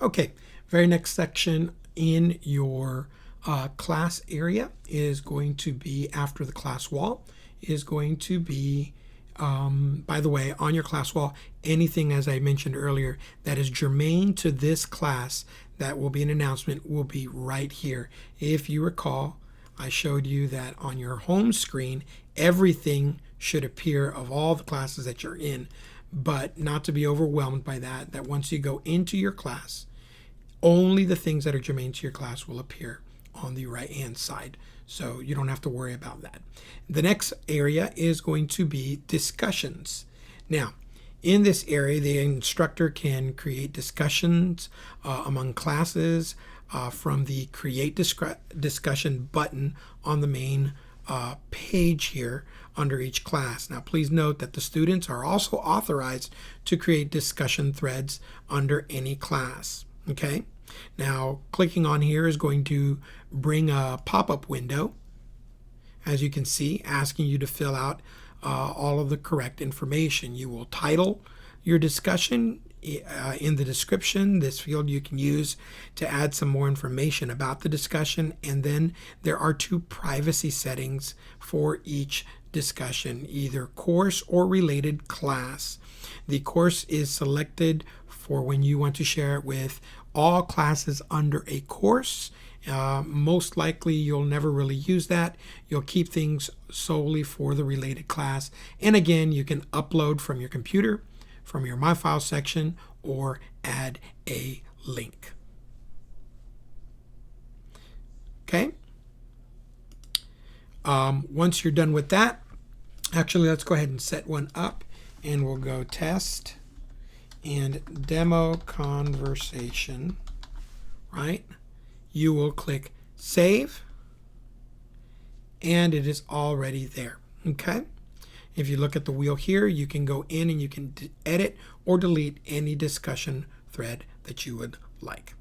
Okay, very next section in your class area is going to be after the class wall is going to be, by the way, on your class wall, anything, as I mentioned earlier, that is germane to this class that will be an announcement will be right here. If you recall, I showed you that on your home screen, everything should appear of all the classes that you're in, but not to be overwhelmed by that, that once you go into your class, only the things that are germane to your class will appear on the right-hand side. So you don't have to worry about that. The next area is going to be discussions. Now, in this area, the instructor can create discussions among classes from the Create Discussion button on the main page here under each class. Now, please note that the students are also authorized to create discussion threads under any class. Okay? Now, clicking on here is going to bring a pop-up window, as you can see, asking you to fill out all of the correct information. You will title your discussion in the description. This field you can use to add some more information about the discussion, and then there are 2 privacy settings for each discussion, either course or related class. The course is selected for when you want to share it with all classes under a course. Most likely you'll never really use that. You'll keep things solely for the related class. And again, you can upload from your computer, from your My Files section, or add a link. Okay? Once you're done with that, actually let's go ahead and set one up, and we'll go test and demo conversation, right? You will click save, and it is already there. Okay? If you look at the wheel here, you can go in and you can edit or delete any discussion thread that you would like.